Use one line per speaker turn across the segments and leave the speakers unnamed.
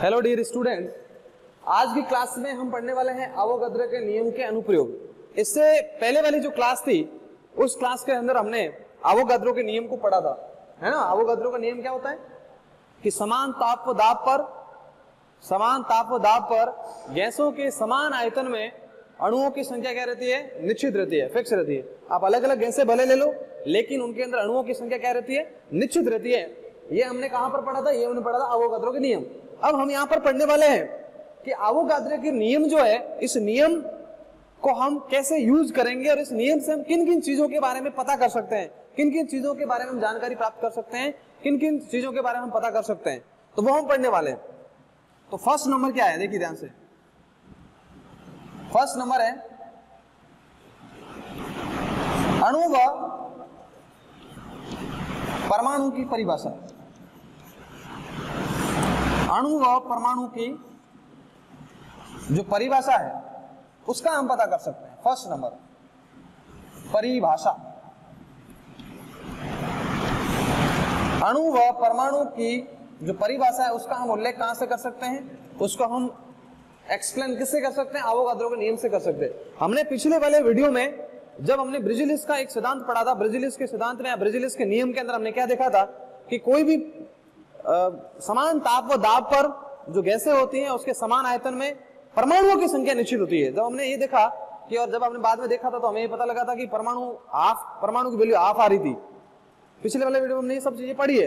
Hello dear student, आज की class में हम पढ़ने वाले हैं अवोगाद्रो के नियम के अनुप्रयोग। इससे पहले वाली जो क्लास थी उस क्लास के अंदर हमने अवोगाद्रो के नियम को पढ़ा था, है ना। अवोगाद्रो का नियम क्या होता है कि समान ताप व दाब पर गैसों के समान आयतन में अणुओं की संख्या क्या रहती है, निश्चित रहती है, फिक्स रहती है। आप अलग अलग गैसें भले ले लो लेकिन उनके अंदर अणुओं की संख्या क्या रहती है, निश्चित रहती है। ये हमने कहां पर पढ़ा था, ये हमने पढ़ा था अवोगाद्रो के नियम। अब हम यहां पर पढ़ने वाले हैं कि अवोगाद्रो के नियम जो है, इस नियम को हम कैसे यूज करेंगे और इस नियम से हम किन किन चीजों के बारे में पता कर सकते हैं, किन किन चीजों के बारे में हम जानकारी प्राप्त कर सकते हैं, किन किन चीजों के बारे में हम पता कर सकते हैं, तो वो हम पढ़ने वाले हैं। तो फर्स्ट नंबर क्या है, देखिए ध्यान से। फर्स्ट नंबर है अणु व परमाणु की परिभाषा। अणु व परमाणु की जो परिभाषा है उसका हम पता कर सकते हैं। फर्स्ट नंबर परिभाषा। अणु व परमाणु की जो परिभाषा है उसका हम उल्लेख कहां से कर सकते हैं, उसको हम एक्सप्लेन किससे कर सकते हैं, अवोगाद्रो के नियम से कर सकते हैं। हमने पिछले वाले वीडियो में जब हमने ब्रिजिलिस का एक सिद्धांत पढ़ा था, ब्रिजिलिस के सिद्धांत में या ब्रिजिलिस के नियम के अंदर हमने क्या देखा था कि कोई भी समान ताप व दाब पर जो गैसें होती हैं उसके समान आयतन में परमाणुओं की संख्या निश्चित होती है। जब हमने ये देखा कि, और जब हमने बाद में देखा था तो हमें ये पता लगा था कि परमाणु की वैल्यू हाफ आ रही थी। पिछले वाले वीडियो में हमने ये सब चीजें पढ़ी है।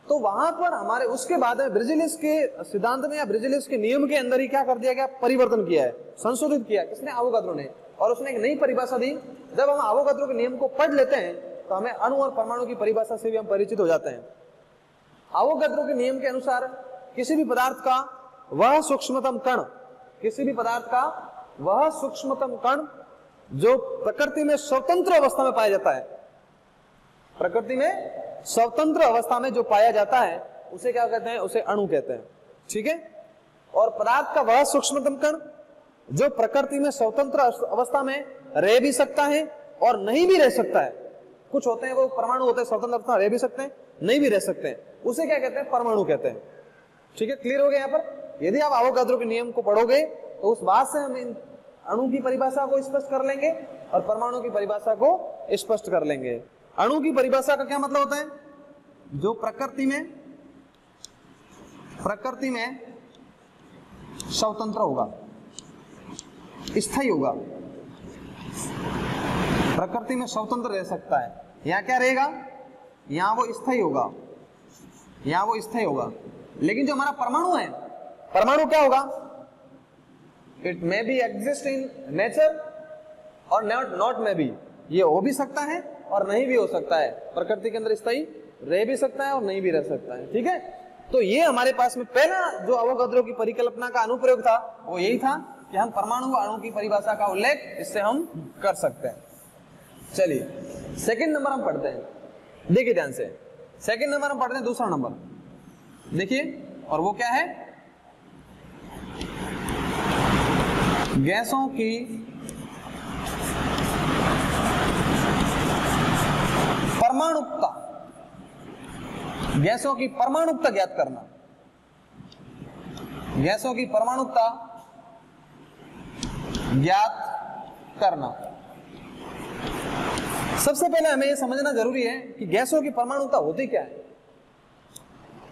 तो वहां पर हमारे उसके बाद ब्रिजिलिस के सिद्धांत में या ब्रिजिलिस के नियम के अंदर ही क्या कर दिया गया, परिवर्तन किया है, संशोधित किया किसने, अवोगाद्रो ने, और उसने एक नई परिभाषा दी। जब हम अवोगाद्रो के नियम को पढ़ लेते हैं तो हमें अणु और परमाणु की परिभाषा से भी हम परिचित हो जाते हैं। अवोगाद्रो के नियम के अनुसार किसी भी पदार्थ का वह सूक्ष्मतम कण, किसी भी पदार्थ का वह सूक्ष्मतम कण जो प्रकृति में स्वतंत्र अवस्था में पाया जाता है, प्रकृति में स्वतंत्र अवस्था में जो पाया जाता है उसे क्या कहते हैं, उसे अणु कहते हैं, ठीक है। और पदार्थ का वह सूक्ष्मतम कण जो प्रकृति में स्वतंत्र अवस्था में रह भी सकता है और नहीं भी रह सकता है। कुछ होते हैं वो परमाणु होते हैं, स्वतंत्र अवस्था रह भी सकते हैं, नहीं भी रह सकते हैं, उसे क्या कहते हैं, परमाणु कहते हैं, ठीक है। क्लियर हो गया यहाँ पर। यदि आप अवोगाद्रो के नियम को पढ़ोगे तो उस बात से हम इन अणु की परिभाषा को स्पष्ट कर लेंगे और परमाणु की परिभाषा को स्पष्ट कर लेंगे। अणु की परिभाषा का क्या मतलब होता है, जो प्रकृति में स्वतंत्र होगा, स्थायी होगा, प्रकृति में स्वतंत्र रह सकता है। यहां क्या रहेगा, यहां वो स्थायी होगा, यहां वो स्थायी होगा। लेकिन जो हमारा परमाणु है, परमाणु क्या होगा, it may be exist in nature और नॉट मे बी, ये हो भी सकता है और नहीं भी हो सकता है, प्रकृति के अंदर स्थायी रह भी सकता है और नहीं भी रह सकता है, ठीक है। तो ये हमारे पास में पहला जो अवोगाद्रो की परिकल्पना का अनुप्रयोग था वो यही था कि हम परमाणु व अणु की परिभाषा का उल्लेख इससे हम कर सकते हैं। चलिए सेकंड नंबर हम पढ़ते हैं, देखिए ध्यान से। सेकंड नंबर हम पढ़ते हैं, दूसरा नंबर देखिए, और वो क्या है, गैसों की परमाणुकता, गैसों की परमाणुकता ज्ञात करना, गैसों की परमाणुकता ज्ञात करना। सबसे पहले हमें यह समझना जरूरी है कि गैसों की परमाणुकता होती क्या है।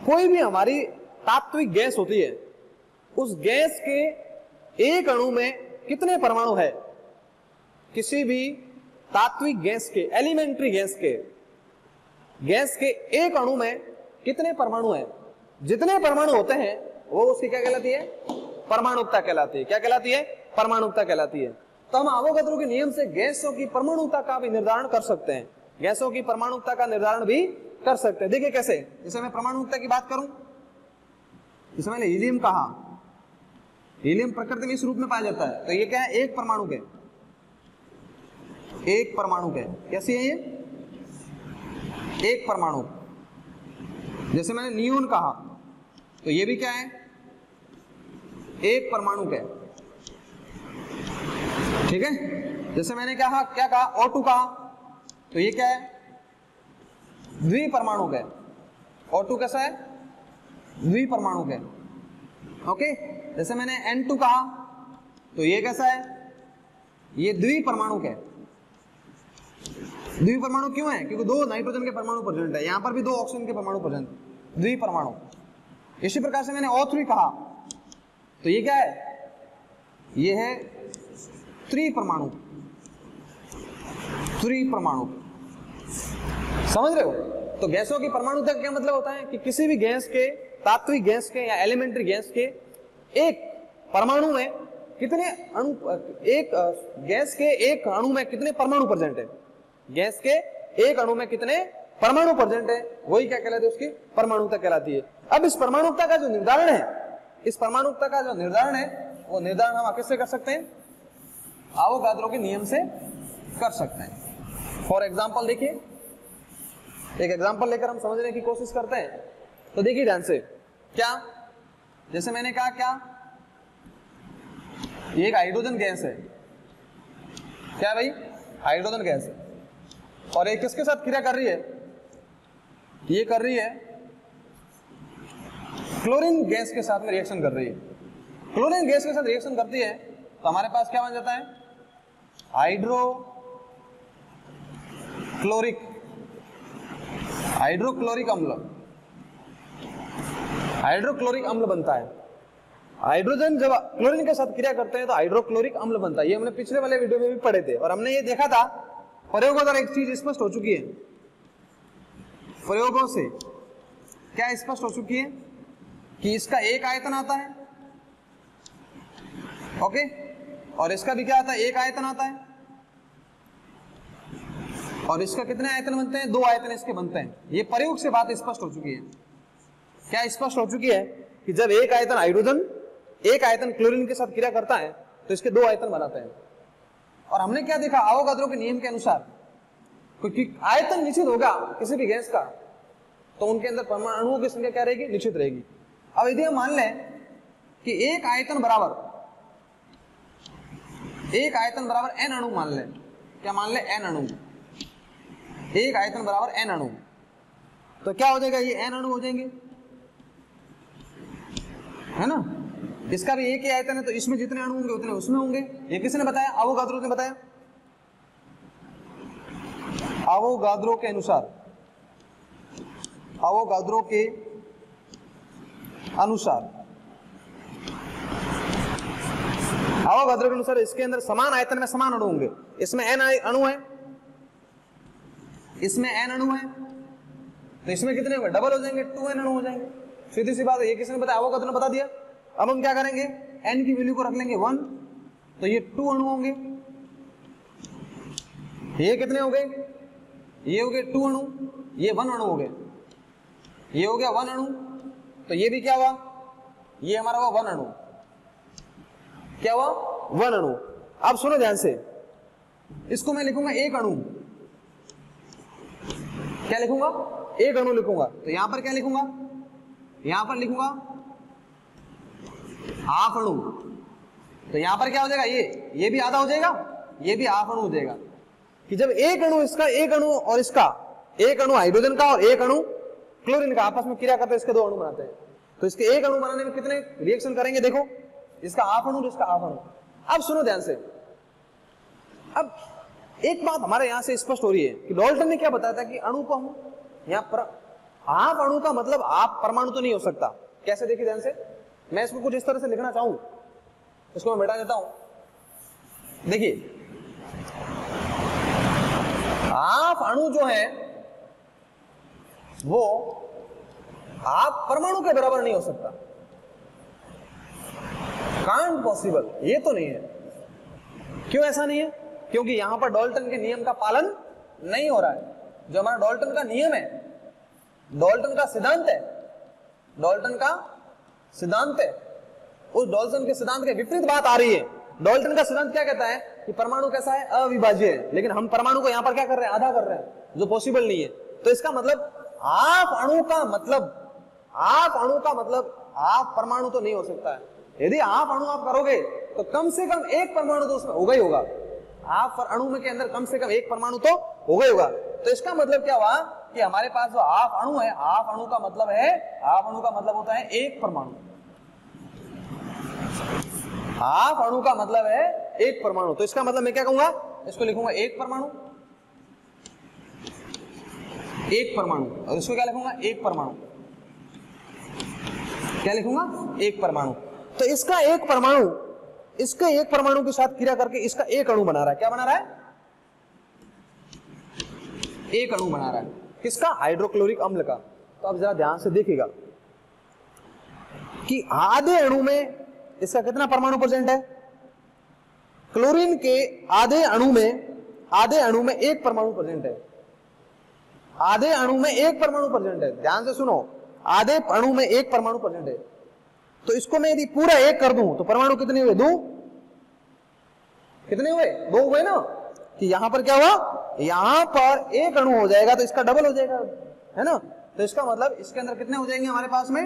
कोई भी हमारी तात्विक गैस होती है, उस गैस के एक अणु में कितने परमाणु है, किसी भी तात्विक गैस के, एलिमेंट्री गैस के एक अणु में कितने परमाणु हैं, जितने परमाणु होते हैं वो उसकी क्या कहलाती है, परमाणुकता कहलाती है। क्या कहलाती है, परमाणुकता कहलाती है। तो हम अवोगाद्रो के नियम से गैसों की परमाणुकता का भी निर्धारण कर सकते हैं, गैसों की परमाणुकता का निर्धारण भी कर सकते हैं। देखिए कैसे, जैसे मैं परमाणुकता की बात करूं, जैसे मैंने हीलियम कहा, हीलियम प्रकृति में इस रूप में पाया जाता है, तो ये क्या है, एक परमाणु के, एक परमाणु के, कैसी है ये, एक परमाणु। जैसे मैंने नियोन कहा तो ये भी क्या है, एक परमाणु के, ठीक है। जैसे मैंने कहा, क्या कहा, O2 कहा तो ये क्या है, द्विपरमाणु है। O2 कैसा है, द्विपरमाणु है। ओके, जैसे मैंने N2 कहा तो ये कैसा है, ये द्विपरमाणुक है। द्विपरमाणु क्यों है, क्योंकि 2 नाइट्रोजन के परमाणु प्रेजेंट है, यहां पर भी 2 ऑक्सीजन के परमाणु प्रेजेंट, द्विपरमाणु। इसी प्रकार से मैंने O3 कहा तो ये क्या है, ये है त्रिपरमाणु। त्रिपरमाणु, समझ रहे हो? तो गैसों की परमाणुता का क्या मतलब होता है कि किसी भी गैस के, तात्विक गैस के या एलिमेंट्री गैस के एक परमाणु में कितने अणु, एक गैस के एक अणु में कितने परमाणु प्रेजेंट है, गैस के एक अणु में कितने परमाणु प्रेजेंट है, वही क्या कहलाती है, उसकी परमाणुता कहलाती है। अब इस परमाणुता का जो निर्धारण है, इस परमाणुता का जो निर्धारण है, वो निर्धारण हम किससे कर सकते हैं, आवोगाद्रो के नियम से कर सकते हैं। फॉर एग्जाम्पल देखिए, एक एग्जाम्पल लेकर हम समझने की कोशिश करते हैं। तो देखिए ध्यान से, क्या, जैसे मैंने कहा, क्या ये एक हाइड्रोजन गैस है, क्या भाई, हाइड्रोजन गैस है, और ये किसके साथ क्रिया कर रही है, ये कर रही है क्लोरीन गैस के साथ में रिएक्शन कर रही है। क्लोरीन गैस के साथ रिएक्शन करती है तो हमारे पास क्या बन जाता है, हाइड्रोक्लोरिक अम्ल, हाइड्रोक्लोरिक अम्ल बनता है। हाइड्रोजन जब क्लोरीन के साथ क्रिया करते हैं तो हाइड्रोक्लोरिक अम्ल बनता है। ये हमने पिछले वाले वीडियो में भी पढ़े थे और हमने ये देखा था, प्रयोगों द्वारा एक चीज स्पष्ट हो चुकी है, प्रयोगों से क्या स्पष्ट हो चुकी है कि इसका एक आयतन आता है, ओके, और इसका भी क्या आता है, एक आयतन आता है, और इसका कितने आयतन बनते हैं, 2 आयतन इसके बनते हैं। ये प्रयोग से बात स्पष्ट हो चुकी है। क्या स्पष्ट हो चुकी है कि जब एक आयतन हाइड्रोजन एक आयतन क्लोरीन के साथ क्रिया करता है तो इसके 2 आयतन बनाते हैं। और हमने क्या देखा, आवोगाद्रो के नियम के अनुसार क्योंकि आयतन निश्चित होगा किसी भी गैस का तो उनके अंदर परमाणुओं की संख्या क्या रहेगी, निश्चित रहेगी। अब यदि हम मान लें कि एक आयतन बराबर n अणु मान लें, क्या मान लें, n अणु, एक आयतन बराबर n अणु, तो क्या हो जाएगा, ये n अणु हो जाएंगे, है ना। इसका भी एक ही आयतन है तो इसमें जितने अणु होंगे उतने उसमें होंगे। ये किसने बताया, आवोगाद्रो ने बताया। आवोगाद्रो के अनुसार, आवोगाद्रो के अनुसार इसके अंदर समान आयतन में समान अणु होंगे। इसमें n अणु है, इसमें n अणु है, तो इसमें कितने होंगे, डबल हो जाएंगे, 2n अणु हो जाएंगे। सीधी सी बात है, ये किसने बताया, आवोगाद्रो ने बता दिया। अब हम क्या करेंगे, n की वैल्यू को रख लेंगे 1, तो ये 2 अणु होंगे। ये कितने हो गए, ये हो गए 2 अणु, ये 1 अणु हो गए, ये हो गया 1 अणु, तो ये भी क्या हुआ, ये हमारा हुआ 1 अणु, क्या हुआ, 1 अणु। अब सुनो ध्यान से, इसको मैं लिखूंगा 1 अणु, क्या लिखूंगा, 1 अणु लिखूंगा। तो यहां पर क्या लिखूंगा, यहां पर लिखूंगा हाफ अणु, तो यहां पर क्या हो जाएगा, ये भी आधा हो जाएगा, ये भी हाफ अणु हो जाएगा। कि जब एक अणु इसका, एक अणु और इसका, एक अणु हाइड्रोजन का और एक अणु क्लोरीन का आपस में क्रिया करते हैं, इसके 2 अणु बनाते हैं, तो इसके एक अणु बनाने में कितने रिएक्शन करेंगे, देखो, इसका हाफ अणु, इसका हाफ अणु। अब सुनो ध्यान से, अब एक बात हमारे यहां से स्पष्ट हो रही है कि डाल्टन ने क्या बताया था कि अणु को हम यहां पर हाफ अणु का मतलब आप परमाणु तो नहीं हो सकता। कैसे, देखिए ध्यान से, मैं इसको कुछ इस तरह से लिखना चाहूं, इसको मैं मिटा देता हूं। देखिए, हाफ अणु जो है वो आप परमाणु के बराबर नहीं हो सकता, कांट पॉसिबल, ये तो नहीं है। क्यों ऐसा नहीं है, क्योंकि यहां पर डाल्टन के नियम का पालन नहीं हो रहा है। जो हमारा डाल्टन का नियम है, डाल्टन का सिद्धांत है, डाल्टन का सिद्धांत है, उस डाल्टन के सिद्धांत के विपरीत बात आ रही है। डाल्टन का सिद्धांत क्या कहता है कि परमाणु कैसा है, अविभाज्य है, लेकिन हम परमाणु को यहां पर क्या कर रहे हैं, आधा कर रहे हैं, जो पॉसिबल नहीं है। तो इसका मतलब हाफ अणु का मतलब, हाफ अणु का मतलब हाफ परमाणु तो नहीं हो सकता है। यदि हाफ अणु आप करोगे तो कम से कम एक परमाणु तो उसमें होगा ही होगा, हाफ अणु में के अंदर कम से कम एक परमाणु तो होगा ही होगा। तो इसका मतलब क्या हुआ कि हमारे पास जो हाफ अणु है, हाफ अणु का मतलब है, हाफ अणु का मतलब होता है एक परमाणु। हाफ अणु का मतलब है एक परमाणु, तो इसका मतलब मैं क्या कहूंगा, इसको लिखूंगा एक परमाणु, एक परमाणु, और इसको क्या लिखूंगा, एक परमाणु, क्या लिखूंगा, एक परमाणु। तो इसका एक परमाणु, इसके एक परमाणु के साथ क्रिया करके इसका एक अणु बना रहा है, क्या बना रहा है, एक अणु बना रहा है, किसका, हाइड्रोक्लोरिक अम्ल का। तो अब जरा ध्यान से देखिएगा कि आधे अणु में इसका कितना परमाणु प्रेजेंट है, क्लोरीन के आधे अणु में एक परमाणु प्रेजेंट है, आधे अणु में एक परमाणु प्रेजेंट है, ध्यान से सुनो, आधे अणु में एक परमाणु प्रेजेंट है। तो इसको मैं यदि पूरा एक कर दूं तो परमाणु कितने हुए, दो, कितने हुए, दो हुए ना, कि यहां पर क्या हुआ, यहां पर एक अणु हो जाएगा तो इसका डबल हो जाएगा, है ना। तो इसका मतलब इसके अंदर कितने हो जाएंगे हमारे पास में,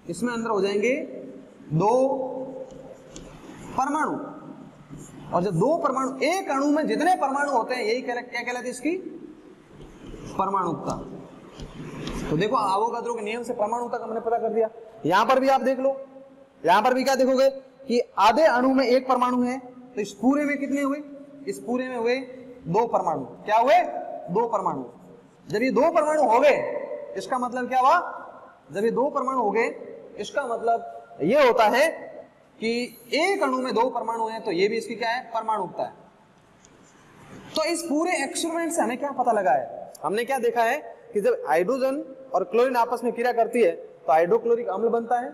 इसमें अंदर हो जाएंगे दो परमाणु, और जब दो परमाणु, एक अणु में जितने परमाणु होते हैं यही क्या कहलाती है, इसकी परमाणुकता। तो देखो अवोगाद्रो के नियम से परमाणुकता का हमने पता कर दिया। यहां पर भी आप देख लो, यहां पर भी क्या देखोगे कि आधे अणु में एक परमाणु है, तो इस पूरे में कितने हुए, इस पूरे में हुए दो परमाणु, क्या हुए, दो परमाणु। जब ये दो परमाणु हो गए इसका मतलब क्या हुआ, जब ये दो परमाणु हो गए इसका मतलब ये होता है कि एक अणु में दो परमाणु हैं, तो ये भी इसकी क्या है, परमाणुकता है। तो इस पूरे एक्सपेरिमेंट से हमें क्या पता लगा है, हमने क्या देखा है कि जब हाइड्रोजन और क्लोरीन आपस में क्रिया करती है तो हाइड्रोक्लोरिक अम्ल बनता है।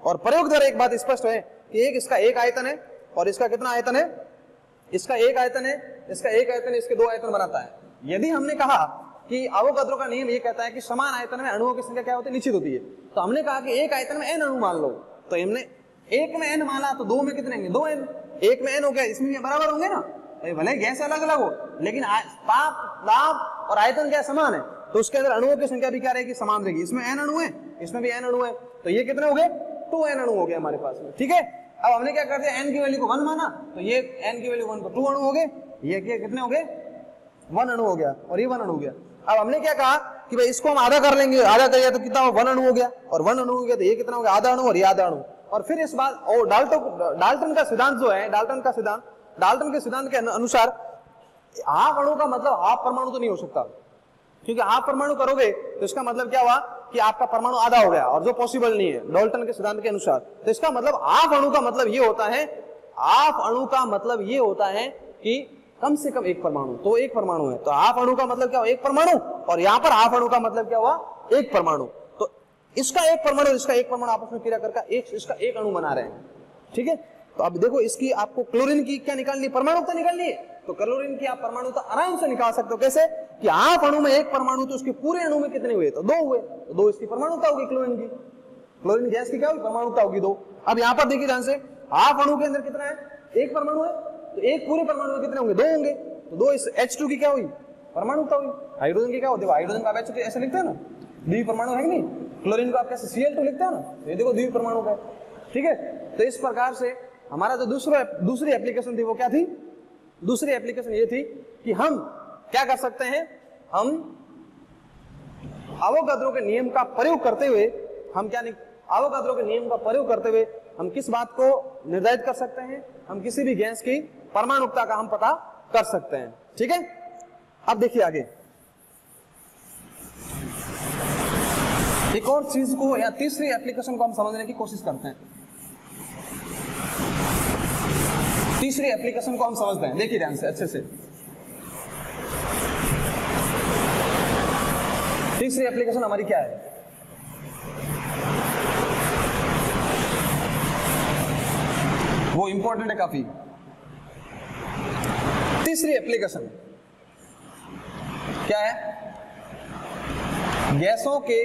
और प्रयोग द्वारा एक बात स्पष्ट है कि एक इसका एक आयतन है और इसका कितना आयतन है, इसका एक आयतन है, इसका एक आयतन, इसके दो आयतन बनाता है। यदि हमने कहा कि अवोगाद्रो का नियम ये कहता है कि समान आयतन में अणुओं की संख्या क्या होती है, निश्चित होती है, तो हमने कहा कि एक आयतन में n अणु मान लो, तो हमने एक में n माना तो दो में कितने होंगे, दो n, एक में n हो गया, इसमें भी बराबर होंगे ना, भले गैस अलग अलग हो लेकिन ताप, दाब और आयतन क्या समान है, तो उसके अंदर अणुओं की संख्या भी क्या रहेगी, समान रहेगी। इसमें n अणु है, इसमें भी n अणु है, तो ये कितने हो गए, 2n अणु हो गए हमारे पास में, ठीक है। अब हमने क्या कर दिया, n की वैल्यू को 1 माना, तो ये n की वैल्यू 1 तो 2 अणु हो गए, ये कितने हो गए, 1 अणु हो गया, और ये 1 अणु हो गया। अब हमने क्या कहा कि भाई इसको हम आधा कर लेंगे, आधा करिए तो कितना, 1 अणु हो गया, और 1 अणु हो गया तो ये कितना हो गया, आधा अणु और ये आधा अणु। और फिर इस बात, और डाल्टन का सिद्धांत जो है, डाल्टन के सिद्धांत के अनुसार हाफ अणु का मतलब हाफ परमाणु तो नहीं हो सकता, क्योंकि हाफ परमाणु करोगे तो इसका मतलब क्या हुआ कि आपका परमाणु आधा हो गया, और जो पॉसिबल नहीं है डाल्टन के सिद्धांत के अनुसार। तो इसका मतलब हाफ अणु का मतलब ये होता है, हाफ अणु का मतलब ये होता है कि कम से कम एक परमाणु, तो एक परमाणु है, तो हाफ अणु का मतलब क्या हुआ, एक परमाणु, और यहाँ पर हाफ अणु का मतलब क्या हुआ, एक परमाणु। तो इसका एक परमाणु, इसका एक परमाणु आपस में क्रिया करके इसका एक अणु बना रहे हैं, ठीक है। तो अब देखो इसकी आपको क्लोरीन की क्या निकालनी, परमाणुकता निकालनी है, तो क्लोरीन की आप परमाणुकता आराम से निकाल सकते हो। कैसे कि हाफ अणु में एक परमाणु, तो उसके पूरे अणु में कितने हुए, तो दो हुए, तो दो इसकी परमाणुकता होगी क्लोरीन की, क्लोरीन गैस की क्या होगी, परमाणुकता होगी दो। अब यहाँ पर देखिए ध्यान से, हाफ अणु के अंदर कितना है, एक परमाणु है, तो एक पूरे परमाणु में कितने होंगे, दो होंगे, तो दो इस H2 की क्या हुई, परमाणुकता हुई। हाइड्रोजन की क्या होती है, हाइड्रोजन का H2 ऐसे लिखते हैं ना, द्वि परमाणु है कि नहीं, क्लोरीन को आप कैसे Cl2 लिखते हैं ना, ये देखो द्वि परमाणु का, ठीक है। तो इस प्रकार से हमारा जो दूसरी एप्लीकेशन थी वो क्या थी, दूसरी एप्लीकेशन ये थी कि हम क्या कर सकते हैं, हम अवोगाद्रो के नियम का प्रयोग करते हुए, हम क्या अवोगाद्रो के नियम का प्रयोग करते हुए हम किस बात को निर्धारित कर सकते हैं, हम किसी भी गैस की परमाणुकता का हम पता कर सकते हैं, ठीक है। अब देखिए आगे एक और चीज को या तीसरी एप्लीकेशन को हम समझने की कोशिश करते हैं। तीसरी एप्लीकेशन को हम समझते हैं, देखिए ध्यान से अच्छे से। तीसरी एप्लीकेशन हमारी क्या है, वो इंपॉर्टेंट है काफी। तीसरी एप्लीकेशन क्या है, गैसों के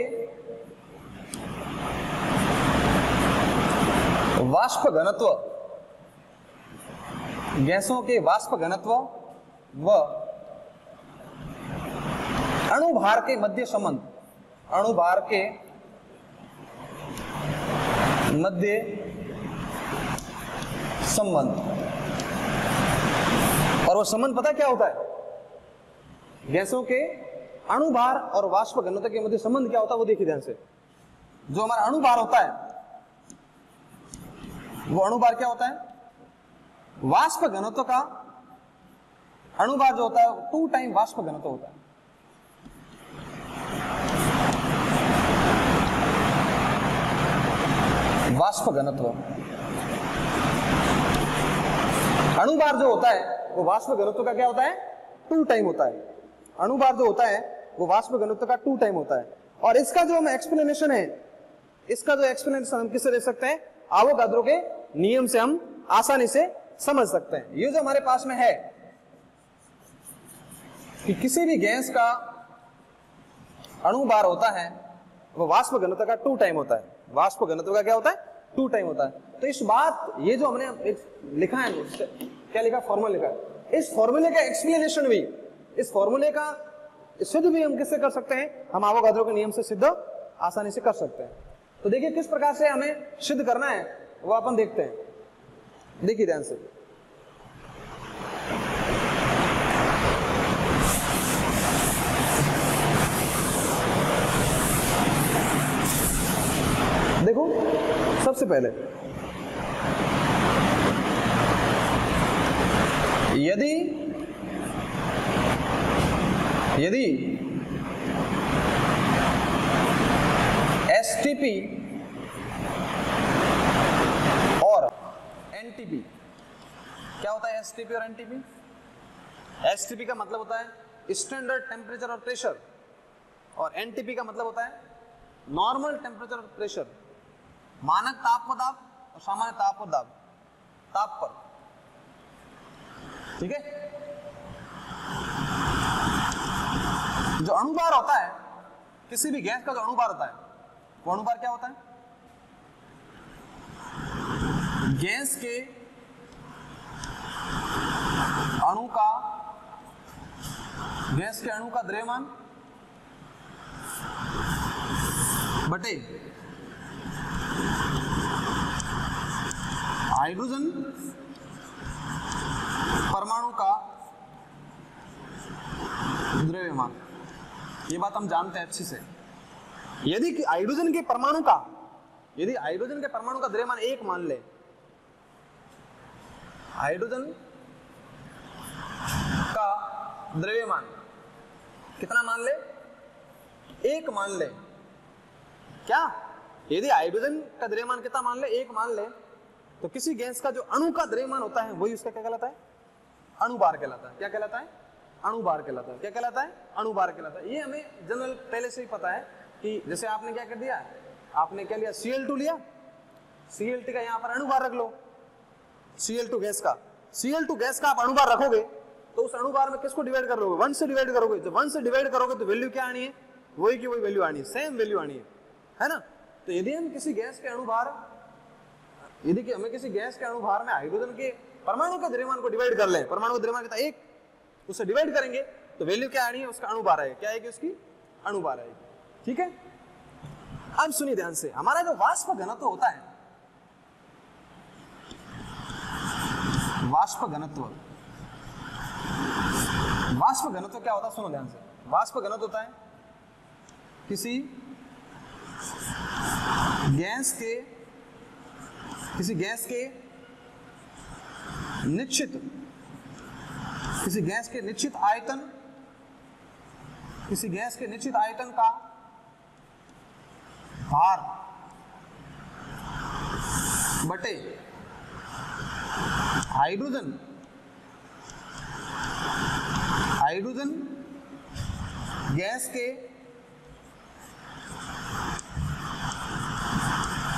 वाष्प घनत्व, गैसों के वाष्प घनत्व व अणुभार के मध्य संबंध, अणुभार के मध्य संबंध। और वो संबंध पता क्या होता है, गैसों के अणुभार और वाष्प घनत्व के मध्य संबंध क्या होता है वो देखिए ध्यान से। जो हमारा अणुभार होता है, वो अणुभार क्या होता है? वाष्प घनत्व का अणुभार जो होता है 2 टाइम वाष्प घनत्व होता है। वाष्प घनत्व, अणुभार जो होता है वो वाष्प घनत्व का क्या होता है? 2 टाइम होता है। अणुभार जो होता है वो वाष्प घनत्व का 2 टाइम होता है। और इसका जो हम एक्सप्लेनेशन है, इसका जो एक्सप्लेनेशन हम किससे दे सकते हैं? आवोगाद्रो के नियम से हम आसानी से समझ सकते हैं। ये जो हमारे पास में है कि किसी भी गैस का अणुभार होता है वो वाष्प घनत्व का 2 टाइम होता है। वाष्प घनत्व का क्या होता है? 2 टाइम होता है। तो इस बात, ये जो हमने लिखा है, क्या लिखा? फॉर्मूला लिखा है। इस फॉर्मूले का एक्सप्लेनेशन भी, इस फॉर्मूले का सिद्ध भी हम किससे कर सकते हैं? हम आवोगाद्रो के नियम से सिद्ध आसानी से कर सकते हैं। तो देखिए किस प्रकार से हमें सिद्ध करना है वो अपन देखते हैं। देखिए ध्यान से, देखो सबसे पहले यदि एसटीपी और एनटीपी, क्या होता है एसटीपी और एनटीपी? एसटीपी का मतलब होता है स्टैंडर्ड टेम्परेचर और प्रेशर, और एनटीपी का मतलब होता है नॉर्मल टेम्परेचर और प्रेशर, मानक ताप व दाब और सामान्य ताप व दाब, ताप पर। ठीक है? जो अणुभार होता है, किसी भी गैस का जो अणुभार होता है, वो अणुभार क्या होता है? गैस के अणु का द्रव्यमान बटे हाइड्रोजन परमाणु का द्रव्यमान। ये बात हम जानते हैं अच्छे से। यदि हाइड्रोजन के परमाणु का द्रव्यमान 1 मान ले, हाइड्रोजन का द्रव्यमान कितना मान ले? 1 मान ले। क्या? यदि हाइड्रोजन का द्रव्यमान कितना मान ले? 1 मान ले, तो किसी गैस का जो अणु का द्रव्यमान होता है वही उसका क्या कहलाता है? अणुभार कहलाता है। क्या कहलाता है? अणुभार कहलाता है। क्या कहलाता है? अणुभार कहलाता है। ये हमें जनरल पहले से ही पता है कि जैसे आपने क्या कर दिया, आपने क्या लिया? Cl2 लिया, Cl2 का यहाँ पर अणुभार रख लो। Cl2 गैस का आप अणुभार रखोगे तो उस अणुभार में किसको डिवाइड कर लोगे? 1 से डिवाइड करोगे। जब 1 से डिवाइड करोगे तो वैल्यू क्या आनी है? वही की वही वैल्यू आनी है, सेम वैल्यू आनी है ना? तो यदि हम किसी गैस के अणुभार में हाइड्रोजन के परमाणु के द्रव्यमान को डिवाइड कर लें, परमाणु का द्रव्यमान कितना? 1, उससे डिवाइड करेंगे तो वैल्यू क्या आनी है? उसका अणुभार आएगा। क्या आएगी? उसकी अणुभार आएगी। ठीक है? अब सुनिए ध्यान से, हमारा जो वाष्प घनत्व होता है, वाष्प घनत्व क्या होता है? सुनो ध्यान से। वाष्प घनत्व होता है किसी गैस के निश्चित आयतन का भार बटे हाइड्रोजन गैस के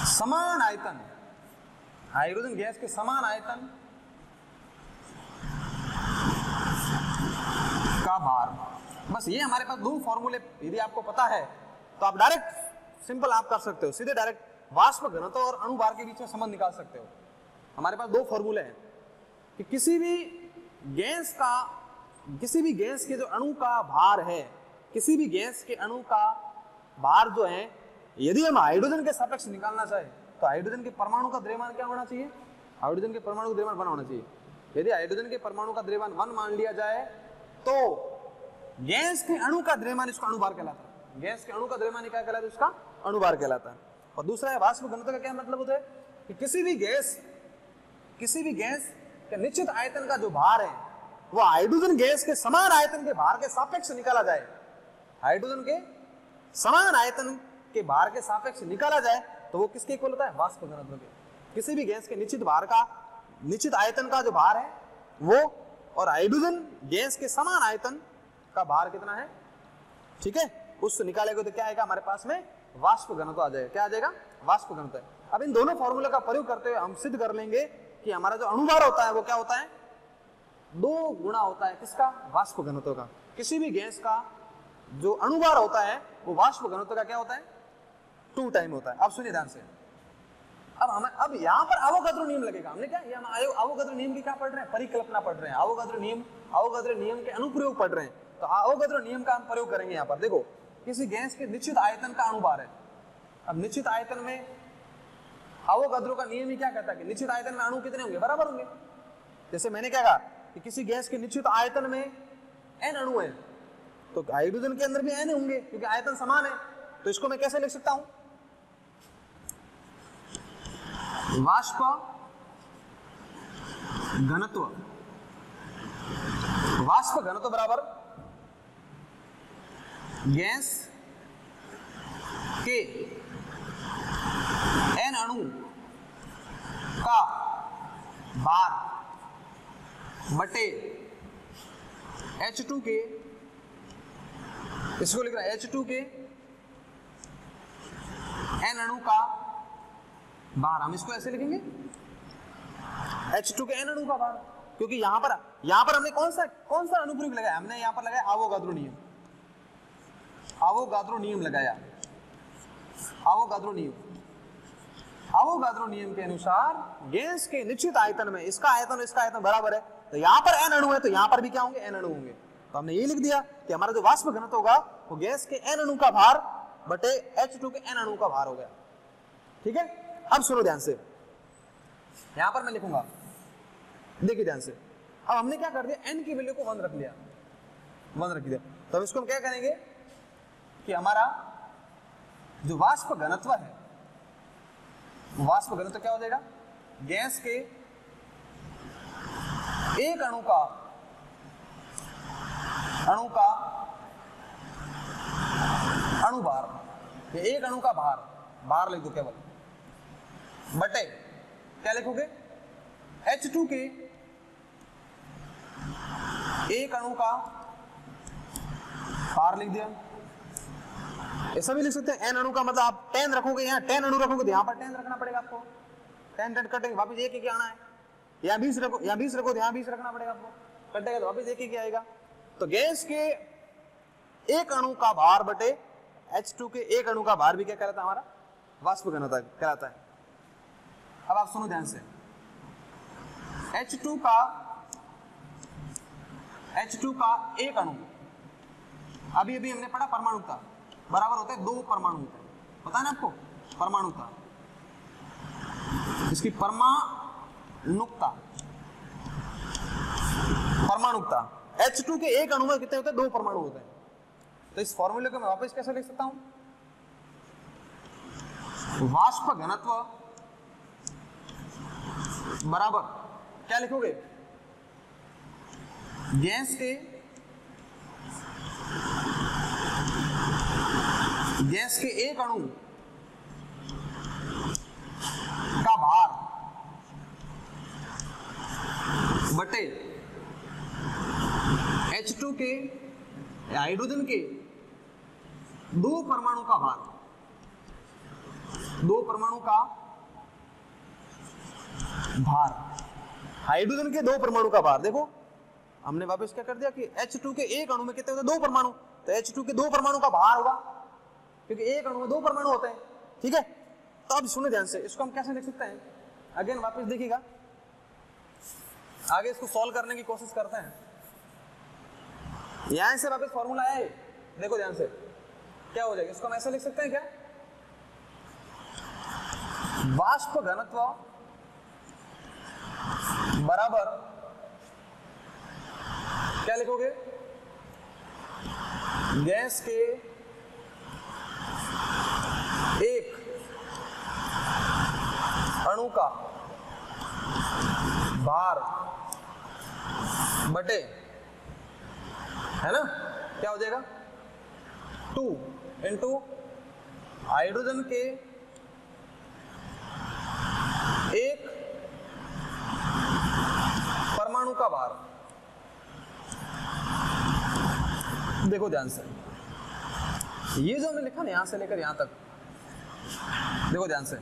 समान आयतन, का भार। बस ये हमारे पास 2 फॉर्मूले यदि आपको पता है तो आप डायरेक्ट सिंपल आप कर सकते हो, सीधे डायरेक्ट वाष्प घनत्व और अणुभार के बीच में संबंध निकाल सकते हो। हमारे पास 2 फॉर्मूले हैं कि किसी भी गैस के जो अणु का भार है, किसी भी गैस के अणु का भार जो है, यदि हम हाइड्रोजन के सापेक्ष निकालना चाहे तो हाइड्रोजन के परमाणु का द्रव्यमान क्या होना चाहिए? हाइड्रोजन के परमाणु का द्रव्यमान 1 होना चाहिए। यदि हाइड्रोजन के परमाणु का द्रव्यमान 1 मान लिया जाए तो गैस के अणु का द्रव्यमान इसका अणुभार कहलाता है। गैस के अणु का द्रव्यमान क्या कहलाता है? उसका अणुभार कहलाता है। और दूसरा है वाष्प घनत्व का क्या मतलब होता है कि किसी भी गैस किसी भी गैस के निश्चित आयतन का जो भार है वो हाइड्रोजन गैस के समान आयतन के भार के सापेक्ष निकाला जाए, हाइड्रोजन के समान आयतन के भार के सापेक्ष निकाला जाए तो वो किसके इक्वल होता है? वाष्प घनत्व के। किसी भी गैस के निश्चित भार का, निश्चित आयतन का जो भार है वो और हाइड्रोजन गैस के समान आयतन का भार कितना है, ठीक है, उससे निकालेगा तो क्या आएगा हमारे पास में? वाष्प घनत्व आ जाएगा। क्या आ जाएगा? वाष्प घनत्व। अब इन दोनों फॉर्मूले का प्रयोग करते हुए हम सिद्ध कर लेंगे कि हमारा जो अणुभार होता है वो क्या होता है? 2 गुना होता है किसका? वाष्प घनत्व का। किसी भी गैस का जो अणुभार होता है वो वाष्प घनत्व का क्या होता है? 2 टाइम होता है। अब सुनिए ध्यान से, अब यहाँ पर अवोगाद्रो नियम लगेगा। हमने क्या, ये अवोगाद्रो नियम की क्या पढ़ रहे हैं? परिकल्पना पढ़ रहे हैं। अवोगाद्रो नियम के अनुप्रयोग पढ़ रहे हैं। तो अवोगाद्रो नियम का हम प्रयोग करेंगे यहाँ पर। देखो, किसी गैस के निश्चित आयतन का अणुभार है। अब निश्चित आयतन में अवोगाद्रो का नियम ही क्या कहता है कि निश्चित आयतन में अणु कितने होंगे? बराबर होंगे। जैसे मैंने क्या कहा कि किसी गैस के निश्चित आयतन में n अणु है तो हाइड्रोजन के अंदर भी n होंगे क्योंकि आयतन समान है। तो इसको मैं कैसे लिख सकता हूं? वाष्प घनत्व, वाष्प घनत्व बराबर गैस के n अणु का भार बटे H2 के, इसको लिख रहा है H2 के n अणु का भार। हम इसको ऐसे लिखेंगे H2 के n अणु का भार, क्योंकि यहां पर हमने कौन सा अनुप्रयोग लगाया? हमने यहां पर लगाया अवोगाद्रो नियम। अवोगाद्रो नियम लगाया। अवोगाद्रो नियम के अनुसार गैस के निश्चित आयतन में इसका आयतन बराबर है। तो यहां पर n अणु है तो यहां पर भी क्या होंगे? n अणु होंगे। तो हमने ये लिख दिया कि हमारा जो वाष्प घनत्व होगा वो गैस के n अणु का भार बटे H2 के n अणु का भार हो गया। ठीक है, अब सुनो ध्यान से, यहां पर मैं लिखूंगा, देखिए ध्यान से। अब हमने क्या कर दिया? n की वैल्यू को 1 रख लिया, 1 रख दिया। तो इसको हम क्या करेंगे कि हमारा जो वाष्प घनत्व है, वाष्प घनत्व क्या हो जाएगा? गैस के एक अणु का अणुभार, एक अणु का भार लिख दो केवल, बटे क्या लिखोगे? H2 के एक अणु का भार लिख दिया। ऐसा भी लिख सकते हैं n अणु का मतलब आप 10 रखोगे, यहाँ 10 अणु रखोगे तो यहाँ पर 10 रखना पड़ेगा आपको। 10 कटेंगे वापिस एक ही आना है। यहाँ 20 रखो, यहाँ 20 रखो तो यहाँ 20 रखना पड़ेगा आपको। कटेगा तो वापिस एक ही आएगा। तो गैस के एक अणु का भार बटे H2 के एक अणु का भार भी क्या कहलाता है? हमारा वाष्प घनत्व कहलाता है। अब आप सुनो ध्यान से, H2 का एक अणु, अभी हमने पढ़ा परमाणुता बराबर होता है 2 परमाणु होता है, पता है ना आपको? परमाणुता, इसकी परमाणुकता H2 के एक अणु में कितने होते हैं? 2 परमाणु होते हैं। तो इस फॉर्मूले को मैं वापस कैसे लिख सकता हूं? वाष्प घनत्व बराबर क्या लिखोगे? गैस के एक अणु का भार बटे H2 के हाइड्रोजन के 2 परमाणु का भार, 2 परमाणु का भार, हाइड्रोजन के 2 परमाणु का भार। देखो हमने वापस क्या कर दिया कि H2 के एक अणु में कितने होते हैं? 2 परमाणु। तो H2 के 2 परमाणु का भार होगा क्योंकि एक अणु में 2 परमाणु होते हैं। ठीक है, तो अब सुनो ध्यान से, इसको हम कैसे लिख सकते हैं? अगेन वापस देखिएगा, आगे इसको सॉल्व करने की कोशिश करते हैं। यहां से वापस फॉर्मूला है, देखो ध्यान से क्या हो जाएगा। इसको हम ऐसे लिख सकते हैं क्या? वाष्प घनत्व बराबर क्या लिखोगे? गैस के एक अणु का भार बटे, है ना, क्या हो जाएगा 2 इंटू हाइड्रोजन के एक परमाणु का भार। देखो ध्यान से, ये जो हमने लिखा ना यहां से लेकर यहां तक, देखो ध्यान से,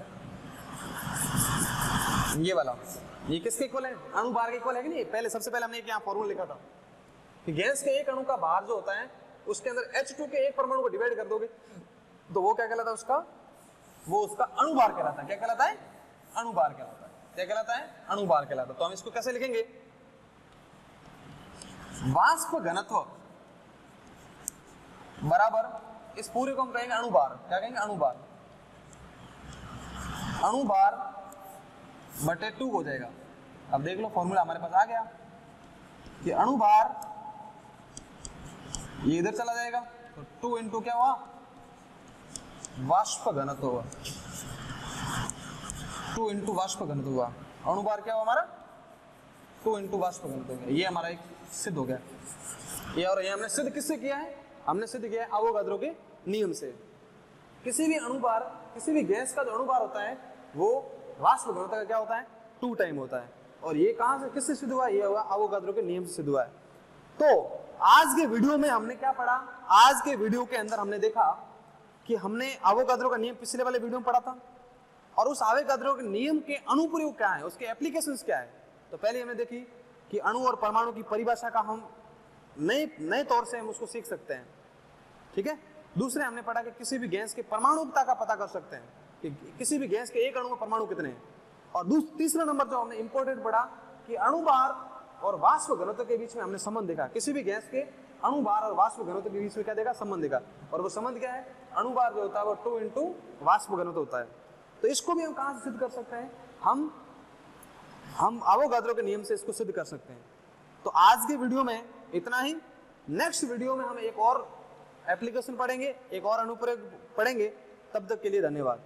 ये वाला ये किसके इक्वल है, अणु भार के इक्वल है कि नहीं। पहले सबसे पहले हमने यहाँ फॉर्मूला लिखा था कि गैस के एक अणु का भार जो होता है उसके अंदर H2 के एक परमाणु को डिवाइड कर दोगे तो वो क्या कहलाता है, वो उसका अणु भार कहलाता है। क्या कहलाता है, अणु भार कहलाता है। क्या कहलाता है, अणु भार कहलाता है। तो हम इसको कैसे लिखेंगे, वाष्प घनत्व बराबर इस पूरे को हम कहेंगे अणु भार। क्या कहेंगे, अणु भार। अणु भार बटे 2 हो जाएगा। अब देख लो फॉर्मूला हमारे पास आ गया कि अणु भार ये इधर चला जाएगा तो 2 इंटू क्या हुआ, वाष्प घनत्व हुआ। 2 इंटू वाष्प घनत्व हुआ। अणु भार क्या हुआ हमारा, 2 इंटू वाष्प घनत्व हो गया। ये हमारा एक सिद्ध हो गया। ये और ये हमने सिद्ध किससे किया है, हमने सिद्ध किया है अवोगाद्रो के नियम से। किसी भी अणु भार, किसी भी गैस का जो अणु भार होता है वो वाष्प घनत्व का क्या होता है, 2 टाइम होता है। और ये कहां से किससे सिद्ध हुआ, ये हुआ अवोगाद्रो के नियम से सिद्ध हुआ है। तो आज के वीडियो में हमने क्या पढ़ा, आज के वीडियो के अंदर हमने देखा कि हमने अवोगाद्रो का नियम पिछले वाले वीडियो में पढ़ा था और उस अवोगाद्रो के नियम के अनुप्रयोग क्या है, उसके एप्लीकेशंस क्या है। तो पहले हमने देखी कि अणु और परमाणु की परिभाषा का हम नए तौर से हम उसको सीख सकते हैं, ठीक है। दूसरे हमने पढ़ा कि किसी भी गैस के परमाणुकता का पता कर सकते हैं कि किसी भी गैस के एक अणु में परमाणु कितने हैं। और तीसरा नंबर जो हमने इंपॉर्टेंट पढ़ा कि अणु भार और वाष्प घनत्व के बीच में हमने संबंध देखा। किसी भी गैस के अणु भार और वाष्प घनत्व के बीच में क्या देखा, संबंध देखा। और वो संबंध क्या है, अणु भार जो होता है वो 2 इंटू वाष्प घनत्व होता है। तो इसको भी हम कहां से सिद्ध कर सकते हैं, हम अवोगाद्रो के नियम से इसको सिद्ध कर सकते हैं। तो आज के वीडियो में इतना ही। नेक्स्ट वीडियो में हम एक और एप्लीकेशन पढ़ेंगे, एक और अनुप्रयोग पढ़ेंगे। तब तक के लिए धन्यवाद।